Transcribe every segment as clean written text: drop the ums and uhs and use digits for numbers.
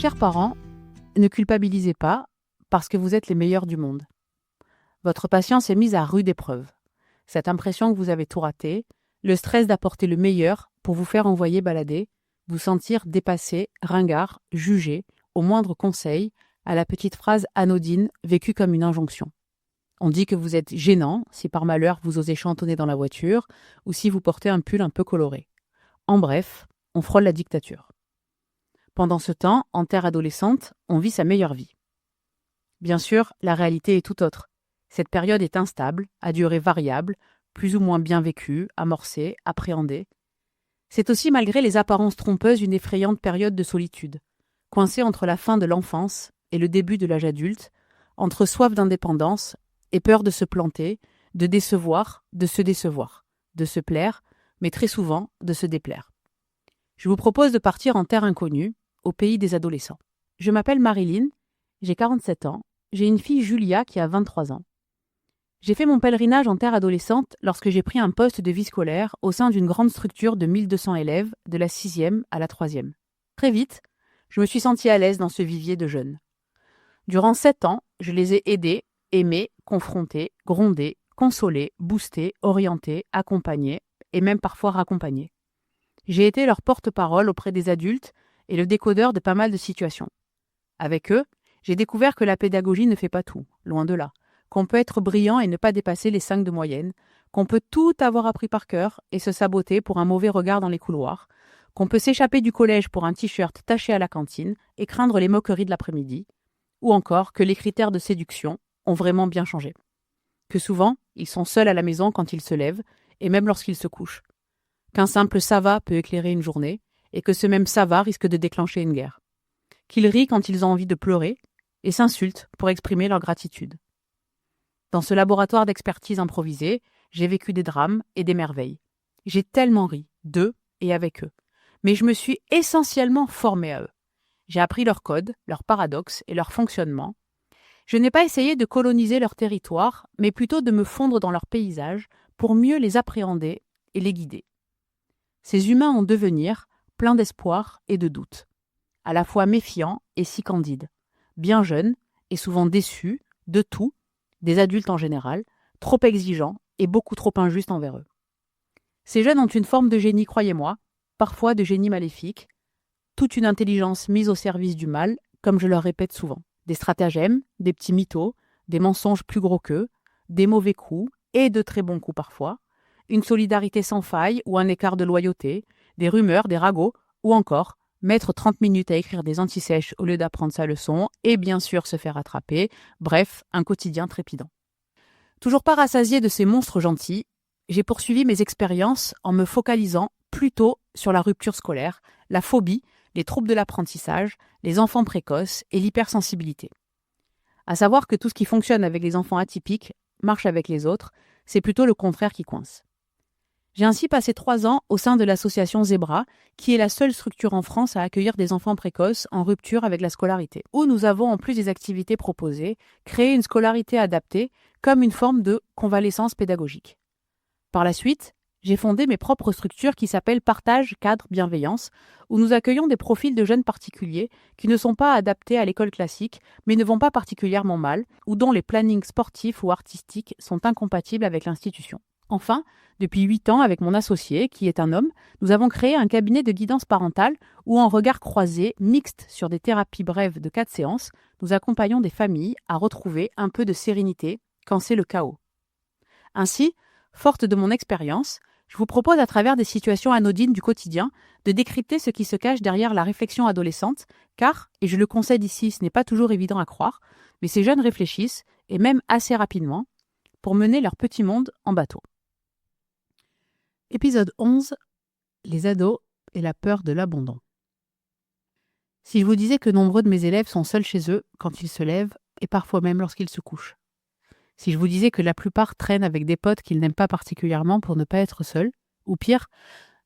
Chers parents, ne culpabilisez pas parce que vous êtes les meilleurs du monde. Votre patience est mise à rude épreuve. Cette impression que vous avez tout raté, le stress d'apporter le meilleur pour vous faire envoyer balader, vous sentir dépassé, ringard, jugé, au moindre conseil, à la petite phrase anodine vécue comme une injonction. On dit que vous êtes gênant si par malheur vous osez chantonner dans la voiture ou si vous portez un pull un peu coloré. En bref, on frôle la dictature. Pendant ce temps, en terre adolescente, on vit sa meilleure vie. Bien sûr, la réalité est tout autre. Cette période est instable, à durée variable, plus ou moins bien vécue, amorcée, appréhendée. C'est aussi, malgré les apparences trompeuses, une effrayante période de solitude, coincée entre la fin de l'enfance et le début de l'âge adulte, entre soif d'indépendance et peur de se planter, de décevoir, de se plaire, mais très souvent de se déplaire. Je vous propose de partir en terre inconnue, au pays des adolescents. Je m'appelle Marilyn, j'ai 47 ans, j'ai une fille Julia qui a 23 ans. J'ai fait mon pèlerinage en terre adolescente lorsque j'ai pris un poste de vie scolaire au sein d'une grande structure de 1200 élèves de la 6e à la 3e. Très vite, je me suis sentie à l'aise dans ce vivier de jeunes. Durant 7 ans, je les ai aidés, aimés, confrontés, grondés, consolés, boostés, orientés, accompagnés et même parfois raccompagnés. J'ai été leur porte-parole auprès des adultes et le décodeur de pas mal de situations. Avec eux, j'ai découvert que la pédagogie ne fait pas tout, loin de là, qu'on peut être brillant et ne pas dépasser les 5 de moyenne, qu'on peut tout avoir appris par cœur et se saboter pour un mauvais regard dans les couloirs, qu'on peut s'échapper du collège pour un t-shirt taché à la cantine et craindre les moqueries de l'après-midi, ou encore que les critères de séduction ont vraiment bien changé. Que souvent, ils sont seuls à la maison quand ils se lèvent et même lorsqu'ils se couchent. Qu'un simple « ça va » peut éclairer une journée et que ce même « ça va » risque de déclencher une guerre. Qu'ils rient quand ils ont envie de pleurer et s'insultent pour exprimer leur gratitude. Dans ce laboratoire d'expertise improvisé, j'ai vécu des drames et des merveilles. J'ai tellement ri, d'eux et avec eux. Mais je me suis essentiellement formée à eux. J'ai appris leurs codes, leurs paradoxes et leur fonctionnement. Je n'ai pas essayé de coloniser leur territoire, mais plutôt de me fondre dans leur paysage pour mieux les appréhender et les guider. Ces humains en devenir, pleins d'espoir et de doutes, à la fois méfiants et si candides, bien jeunes et souvent déçus de tout, des adultes en général, trop exigeants et beaucoup trop injustes envers eux. Ces jeunes ont une forme de génie, croyez-moi, parfois de génie maléfique, toute une intelligence mise au service du mal, comme je leur répète souvent. Des stratagèmes, des petits mythos, des mensonges plus gros qu'eux, des mauvais coups et de très bons coups parfois, une solidarité sans faille ou un écart de loyauté, des rumeurs, des ragots, ou encore mettre 30 minutes à écrire des antisèches au lieu d'apprendre sa leçon et bien sûr se faire attraper, bref, un quotidien trépidant. Toujours pas rassasié de ces monstres gentils, j'ai poursuivi mes expériences en me focalisant plutôt sur la rupture scolaire, la phobie, les troubles de l'apprentissage, les enfants précoces et l'hypersensibilité. À savoir que tout ce qui fonctionne avec les enfants atypiques marche avec les autres, c'est plutôt le contraire qui coince. J'ai ainsi passé 3 ans au sein de l'association Zebra, qui est la seule structure en France à accueillir des enfants précoces en rupture avec la scolarité, où nous avons, en plus des activités proposées, créé une scolarité adaptée comme une forme de convalescence pédagogique. Par la suite, j'ai fondé mes propres structures qui s'appellent Partage, Cadre, Bienveillance, où nous accueillons des profils de jeunes particuliers qui ne sont pas adaptés à l'école classique, mais ne vont pas particulièrement mal, ou dont les plannings sportifs ou artistiques sont incompatibles avec l'institution. Enfin, depuis 8 ans, avec mon associé, qui est un homme, nous avons créé un cabinet de guidance parentale où, en regard croisé, mixte sur des thérapies brèves de 4 séances, nous accompagnons des familles à retrouver un peu de sérénité quand c'est le chaos. Ainsi, forte de mon expérience, je vous propose à travers des situations anodines du quotidien de décrypter ce qui se cache derrière la réflexion adolescente, car, et je le concède ici, ce n'est pas toujours évident à croire, mais ces jeunes réfléchissent, et même assez rapidement, pour mener leur petit monde en bateau. Épisode 11. Les ados et la peur de l'abandon. Si je vous disais que nombreux de mes élèves sont seuls chez eux quand ils se lèvent et parfois même lorsqu'ils se couchent. Si je vous disais que la plupart traînent avec des potes qu'ils n'aiment pas particulièrement pour ne pas être seuls, ou pire,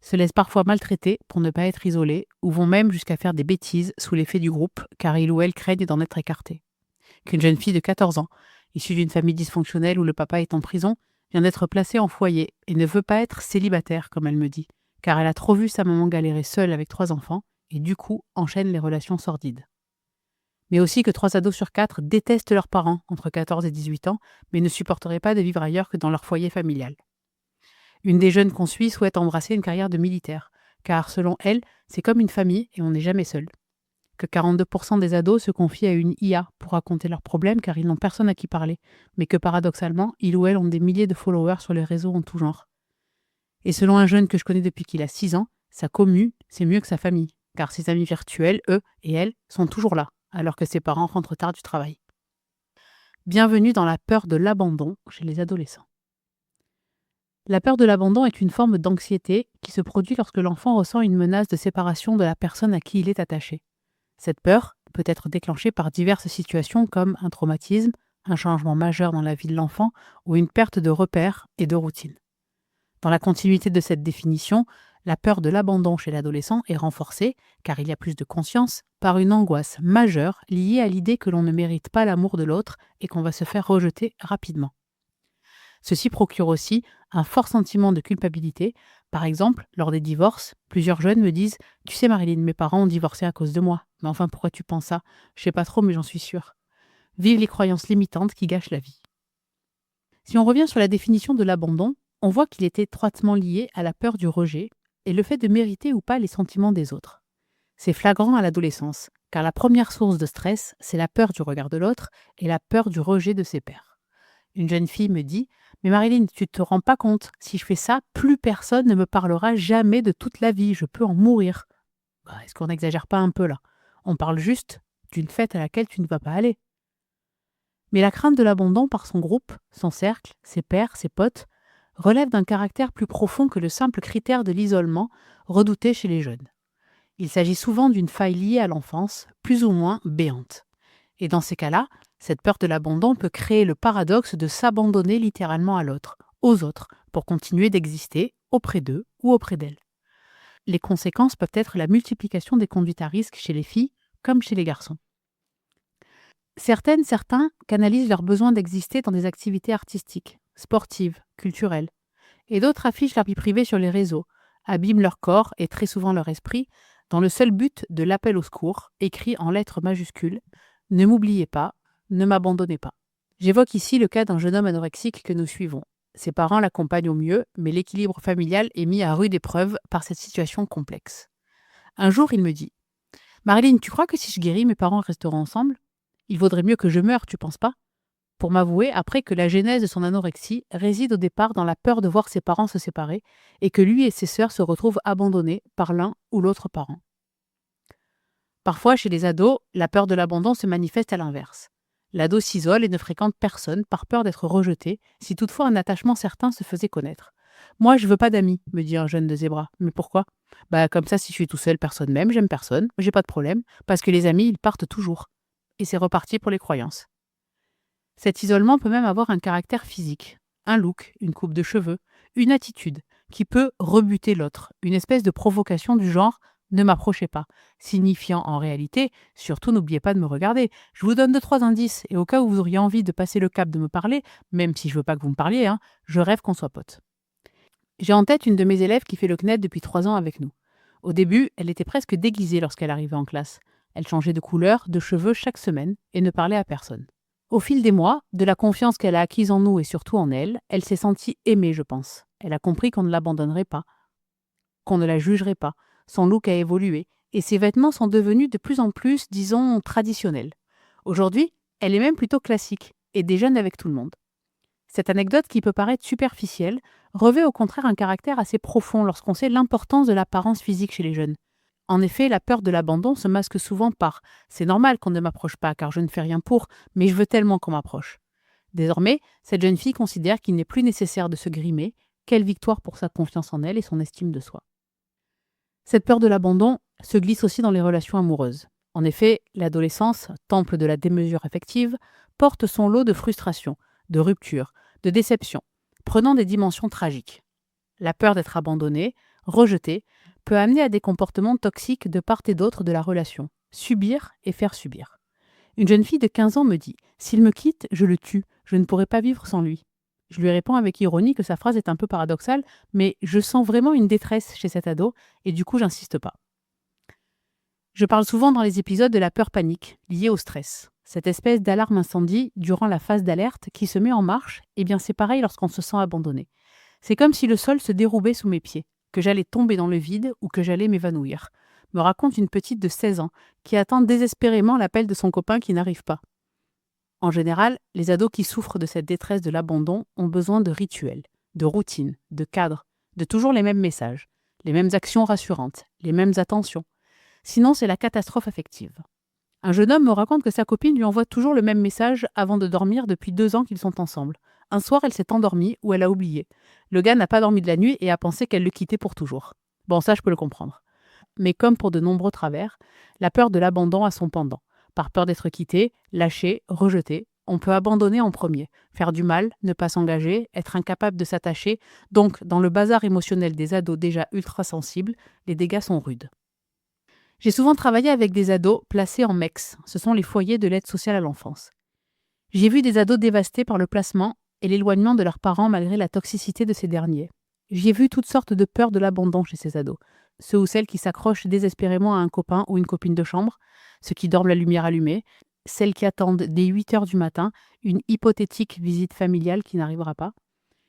se laissent parfois maltraiter pour ne pas être isolés, ou vont même jusqu'à faire des bêtises sous l'effet du groupe car ils ou elles craignent d'en être écartés. Qu'une jeune fille de 14 ans, issue d'une famille dysfonctionnelle où le papa est en prison, vient d'être placée en foyer et ne veut pas être célibataire, comme elle me dit, car elle a trop vu sa maman galérer seule avec 3 enfants et du coup enchaîne les relations sordides. Mais aussi que 3 ados sur 4 détestent leurs parents entre 14 et 18 ans, mais ne supporteraient pas de vivre ailleurs que dans leur foyer familial. Une des jeunes qu'on suit souhaite embrasser une carrière de militaire, car selon elle, c'est comme une famille et on n'est jamais seul. Que 42% des ados se confient à une IA pour raconter leurs problèmes car ils n'ont personne à qui parler, mais que paradoxalement, ils ou elles ont des milliers de followers sur les réseaux en tout genre. Et selon un jeune que je connais depuis qu'il a 6 ans, sa commu, c'est mieux que sa famille, car ses amis virtuels, eux et elles, sont toujours là, alors que ses parents rentrent tard du travail. Bienvenue dans la peur de l'abandon chez les adolescents. La peur de l'abandon est une forme d'anxiété qui se produit lorsque l'enfant ressent une menace de séparation de la personne à qui il est attaché. Cette peur peut être déclenchée par diverses situations comme un traumatisme, un changement majeur dans la vie de l'enfant ou une perte de repères et de routine. Dans la continuité de cette définition, la peur de l'abandon chez l'adolescent est renforcée, car il y a plus de conscience, par une angoisse majeure liée à l'idée que l'on ne mérite pas l'amour de l'autre et qu'on va se faire rejeter rapidement. Ceci procure aussi un fort sentiment de culpabilité. Par exemple, lors des divorces, plusieurs jeunes me disent « Tu sais Marilyn, mes parents ont divorcé à cause de moi. Mais enfin, pourquoi tu penses ça? Je sais pas trop, mais j'en suis sûre. » Vive les croyances limitantes qui gâchent la vie. Si on revient sur la définition de l'abandon, on voit qu'il est étroitement lié à la peur du rejet et le fait de mériter ou pas les sentiments des autres. C'est flagrant à l'adolescence, car la première source de stress, c'est la peur du regard de l'autre et la peur du rejet de ses pairs. Une jeune fille me dit « Mais Marilyn, tu te rends pas compte, si je fais ça, plus personne ne me parlera jamais de toute la vie, je peux en mourir. » Est-ce qu'on n'exagère pas un peu là? On parle juste d'une fête à laquelle tu ne vas pas aller. Mais la crainte de l'abandon par son groupe, son cercle, ses pairs, ses potes, relève d'un caractère plus profond que le simple critère de l'isolement redouté chez les jeunes. Il s'agit souvent d'une faille liée à l'enfance, plus ou moins béante. Et dans ces cas-là, cette peur de l'abandon peut créer le paradoxe de s'abandonner littéralement à l'autre, aux autres, pour continuer d'exister auprès d'eux ou auprès d'elles. Les conséquences peuvent être la multiplication des conduites à risque chez les filles comme chez les garçons. Certains canalisent leur besoin d'exister dans des activités artistiques, sportives, culturelles, et d'autres affichent leur vie privée sur les réseaux, abîment leur corps et très souvent leur esprit, dans le seul but de l'appel au secours, écrit en lettres majuscules « Ne m'oubliez pas, ne m'abandonnez pas ». J'évoque ici le cas d'un jeune homme anorexique que nous suivons. Ses parents l'accompagnent au mieux, mais l'équilibre familial est mis à rude épreuve par cette situation complexe. Un jour, il me dit « Marilyn, tu crois que si je guéris, mes parents resteront ensemble? Il vaudrait mieux que je meure, tu penses pas ?» Pour m'avouer après que la genèse de son anorexie réside au départ dans la peur de voir ses parents se séparer et que lui et ses sœurs se retrouvent abandonnés par l'un ou l'autre parent. Parfois, chez les ados, la peur de l'abandon se manifeste à l'inverse. L'ado s'isole et ne fréquente personne par peur d'être rejeté, si toutefois un attachement certain se faisait connaître. « Moi, je veux pas d'amis, me dit un jeune de Zébra. Mais pourquoi? Comme ça, si je suis tout seul, personne m'aime, j'aime personne, j'ai pas de problème, parce que les amis, ils partent toujours. » Et c'est reparti pour les croyances. Cet isolement peut même avoir un caractère physique, un look, une coupe de cheveux, une attitude qui peut rebuter l'autre, une espèce de provocation du genre « ne m'approchez pas », signifiant en réalité « surtout n'oubliez pas de me regarder, je vous donne 2-3 indices et au cas où vous auriez envie de passer le cap de me parler, même si je veux pas que vous me parliez, je rêve qu'on soit potes ». J'ai en tête une de mes élèves qui fait le CNED depuis 3 ans avec nous. Au début, elle était presque déguisée lorsqu'elle arrivait en classe. Elle changeait de couleur, de cheveux chaque semaine et ne parlait à personne. Au fil des mois, de la confiance qu'elle a acquise en nous et surtout en elle, elle s'est sentie aimée, je pense. Elle a compris qu'on ne l'abandonnerait pas, qu'on ne la jugerait pas. Son look a évolué et ses vêtements sont devenus de plus en plus, disons, traditionnels. Aujourd'hui, elle est même plutôt classique et déjeune avec tout le monde. Cette anecdote qui peut paraître superficielle revêt au contraire un caractère assez profond lorsqu'on sait l'importance de l'apparence physique chez les jeunes. En effet, la peur de l'abandon se masque souvent par « c'est normal qu'on ne m'approche pas car je ne fais rien pour, mais je veux tellement qu'on m'approche ». Désormais, cette jeune fille considère qu'il n'est plus nécessaire de se grimer, quelle victoire pour sa confiance en elle et son estime de soi. Cette peur de l'abandon se glisse aussi dans les relations amoureuses. En effet, l'adolescence, temple de la démesure affective, porte son lot de frustrations, de ruptures, de déceptions, prenant des dimensions tragiques. La peur d'être abandonné, rejeté, peut amener à des comportements toxiques de part et d'autre de la relation, subir et faire subir. Une jeune fille de 15 ans me dit « S'il me quitte, je le tue, je ne pourrai pas vivre sans lui ». Je lui réponds avec ironie que sa phrase est un peu paradoxale, mais je sens vraiment une détresse chez cet ado et du coup j'insiste pas. Je parle souvent dans les épisodes de la peur-panique liée au stress. Cette espèce d'alarme incendie durant la phase d'alerte qui se met en marche, eh bien c'est pareil lorsqu'on se sent abandonné. C'est comme si le sol se déroubait sous mes pieds, que j'allais tomber dans le vide ou que j'allais m'évanouir, me raconte une petite de 16 ans qui attend désespérément l'appel de son copain qui n'arrive pas. En général, les ados qui souffrent de cette détresse de l'abandon ont besoin de rituels, de routines, de cadres, de toujours les mêmes messages, les mêmes actions rassurantes, les mêmes attentions. Sinon, c'est la catastrophe affective. Un jeune homme me raconte que sa copine lui envoie toujours le même message avant de dormir depuis 2 ans qu'ils sont ensemble. Un soir, elle s'est endormie ou elle a oublié. Le gars n'a pas dormi de la nuit et a pensé qu'elle le quittait pour toujours. Bon, ça, je peux le comprendre. Mais comme pour de nombreux travers, la peur de l'abandon a son pendant. Par peur d'être quitté, lâché, rejeté, on peut abandonner en premier, faire du mal, ne pas s'engager, être incapable de s'attacher. Donc, dans le bazar émotionnel des ados déjà ultra sensibles, les dégâts sont rudes. J'ai souvent travaillé avec des ados placés en MEX, ce sont les foyers de l'aide sociale à l'enfance. J'ai vu des ados dévastés par le placement et l'éloignement de leurs parents malgré la toxicité de ces derniers. J'ai vu toutes sortes de peurs de l'abandon chez ces ados. Ceux ou celles qui s'accrochent désespérément à un copain ou une copine de chambre, ceux qui dorment la lumière allumée, celles qui attendent dès 8 heures du matin une hypothétique visite familiale qui n'arrivera pas.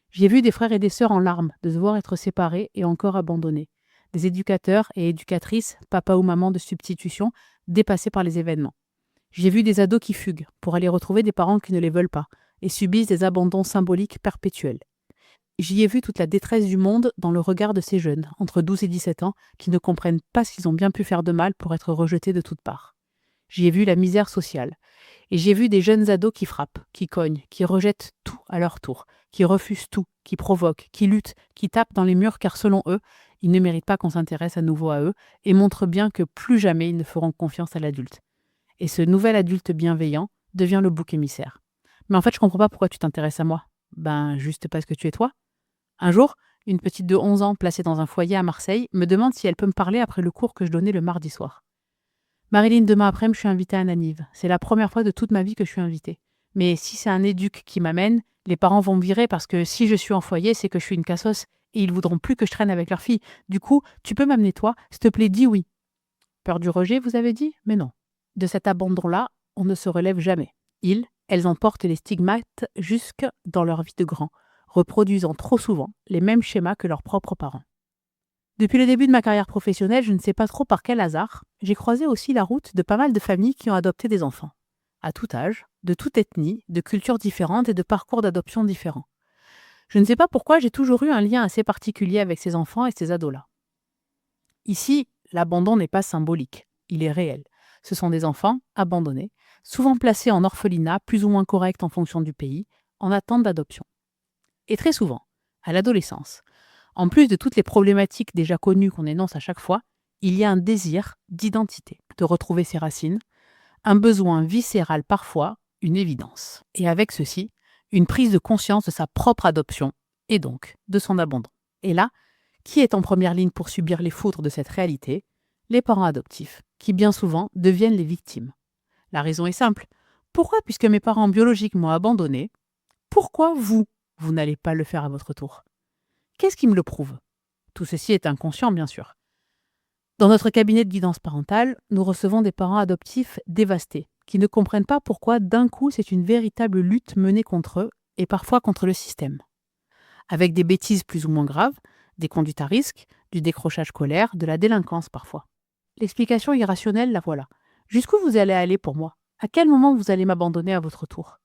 J'ai vu des frères et des sœurs en larmes de se voir être séparés et encore abandonnés. Des éducateurs et éducatrices, papa ou maman de substitution, dépassés par les événements. J'ai vu des ados qui fuguent pour aller retrouver des parents qui ne les veulent pas et subissent des abandons symboliques perpétuels. J'y ai vu toute la détresse du monde dans le regard de ces jeunes, entre 12 et 17 ans, qui ne comprennent pas ce qu'ils ont bien pu faire de mal pour être rejetés de toutes parts. J'y ai vu la misère sociale. Et j'ai vu des jeunes ados qui frappent, qui cognent, qui rejettent tout à leur tour, qui refusent tout, qui provoquent, qui luttent, qui tapent dans les murs car selon eux, ils ne méritent pas qu'on s'intéresse à nouveau à eux et montrent bien que plus jamais ils ne feront confiance à l'adulte. Et ce nouvel adulte bienveillant devient le bouc émissaire. Mais en fait, je comprends pas pourquoi tu t'intéresses à moi. Ben, juste parce que tu es toi. Un jour, une petite de 11 ans placée dans un foyer à Marseille me demande si elle peut me parler après le cours que je donnais le mardi soir. Marilyn, demain après-midi, je suis invitée à Nanive. C'est la première fois de toute ma vie que je suis invitée. Mais si c'est un éduc qui m'amène, les parents vont me virer parce que si je suis en foyer, c'est que je suis une cassos et ils voudront plus que je traîne avec leur fille. Du coup, tu peux m'amener toi? S'il te plaît, dis oui. Peur du rejet, vous avez dit? Mais non. De cet abandon-là, on ne se relève jamais. Elles emportent les stigmates jusque dans leur vie de grand, reproduisant trop souvent les mêmes schémas que leurs propres parents. Depuis le début de ma carrière professionnelle, je ne sais pas trop par quel hasard, j'ai croisé aussi la route de pas mal de familles qui ont adopté des enfants. À tout âge, de toute ethnie, de cultures différentes et de parcours d'adoption différents. Je ne sais pas pourquoi j'ai toujours eu un lien assez particulier avec ces enfants et ces ados-là. Ici, l'abandon n'est pas symbolique, il est réel. Ce sont des enfants abandonnés, souvent placés en orphelinat, plus ou moins corrects en fonction du pays, en attente d'adoption. Et très souvent, à l'adolescence, en plus de toutes les problématiques déjà connues qu'on énonce à chaque fois, il y a un désir d'identité, de retrouver ses racines, un besoin viscéral parfois, une évidence. Et avec ceci, une prise de conscience de sa propre adoption, et donc de son abandon. Et là, qui est en première ligne pour subir les foudres de cette réalité? Les parents adoptifs, qui bien souvent deviennent les victimes. La raison est simple. Pourquoi, puisque mes parents biologiques m'ont abandonné, pourquoi vous n'allez pas le faire à votre tour? Qu'est-ce qui me le prouve? Tout ceci est inconscient, bien sûr. Dans notre cabinet de guidance parentale, nous recevons des parents adoptifs dévastés, qui ne comprennent pas pourquoi d'un coup c'est une véritable lutte menée contre eux et parfois contre le système. Avec des bêtises plus ou moins graves, des conduites à risque, du décrochage scolaire, de la délinquance parfois. L'explication irrationnelle, la voilà. Jusqu'où vous allez aller pour moi? À quel moment vous allez m'abandonner à votre tour?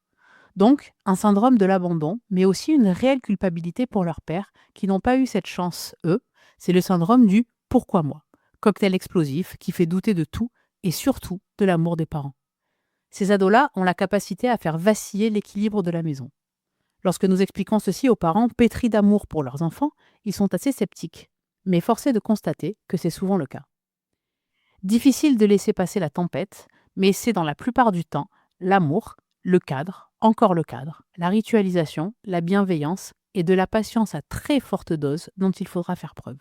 Donc, un syndrome de l'abandon, mais aussi une réelle culpabilité pour leurs pères qui n'ont pas eu cette chance, eux. C'est le syndrome du « pourquoi moi ?» Cocktail explosif qui fait douter de tout et surtout de l'amour des parents. Ces ados-là ont la capacité à faire vaciller l'équilibre de la maison. Lorsque nous expliquons ceci aux parents pétris d'amour pour leurs enfants, ils sont assez sceptiques, mais forcés de constater que c'est souvent le cas. Difficile de laisser passer la tempête, mais c'est dans la plupart du temps l'amour, le cadre, encore le cadre, la ritualisation, la bienveillance et de la patience à très forte dose dont il faudra faire preuve.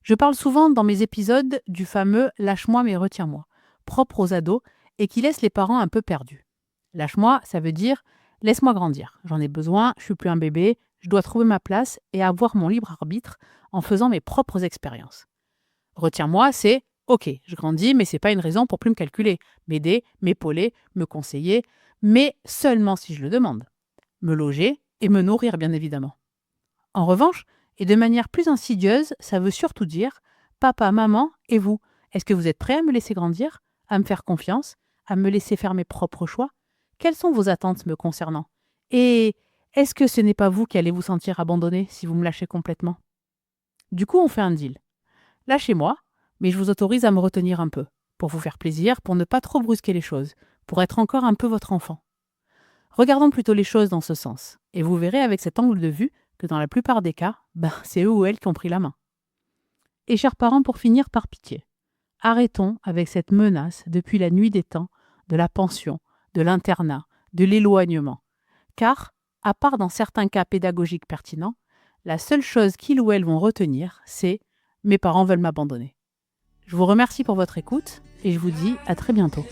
Je parle souvent dans mes épisodes du fameux « lâche-moi mais retiens-moi », propre aux ados et qui laisse les parents un peu perdus. Lâche-moi, ça veut dire « laisse-moi grandir, j'en ai besoin, je suis plus un bébé, je dois trouver ma place et avoir mon libre arbitre en faisant mes propres expériences ». Retiens-moi, c'est Ok, je grandis, mais c'est pas une raison pour plus me calculer, m'aider, m'épauler, me conseiller, mais seulement si je le demande. Me loger et me nourrir, bien évidemment. En revanche, et de manière plus insidieuse, ça veut surtout dire papa, maman et vous. Est-ce que vous êtes prêts à me laisser grandir, à me faire confiance, à me laisser faire mes propres choix? Quelles sont vos attentes me concernant? Et est-ce que ce n'est pas vous qui allez vous sentir abandonné si vous me lâchez complètement? Du coup, on fait un deal. Lâchez-moi, mais je vous autorise à me retenir un peu, pour vous faire plaisir, pour ne pas trop brusquer les choses, pour être encore un peu votre enfant. Regardons plutôt les choses dans ce sens, et vous verrez avec cet angle de vue que dans la plupart des cas, c'est eux ou elles qui ont pris la main. Et chers parents, pour finir, par pitié, arrêtons avec cette menace depuis la nuit des temps de la pension, de l'internat, de l'éloignement. Car, à part dans certains cas pédagogiques pertinents, la seule chose qu'ils ou elles vont retenir, c'est « mes parents veulent m'abandonner ». Je vous remercie pour votre écoute et je vous dis à très bientôt.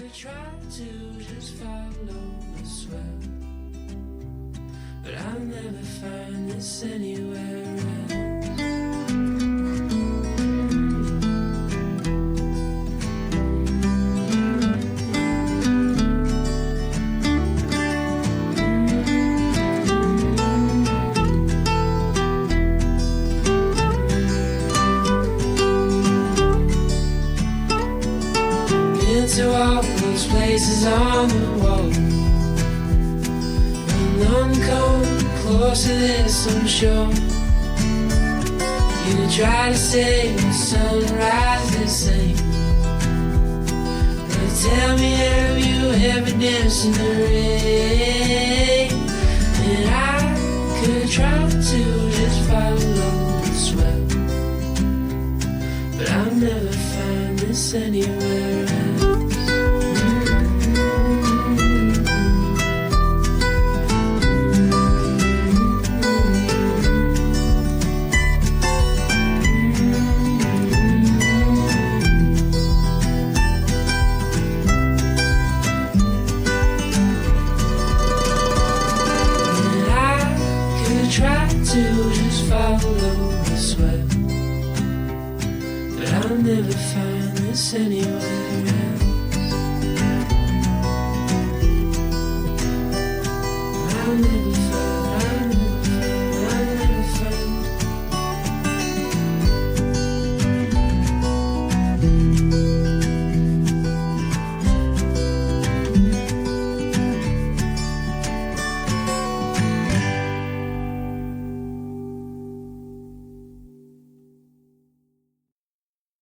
To all those places on the wall, and none come close to this, I'm sure. You try to say the sunrise the same, but tell me, have you ever danced in the rain? And I could try to just follow the swell, but I'll never find this anywhere else. Try to just follow the sweat, but I'll never find this anywhere else.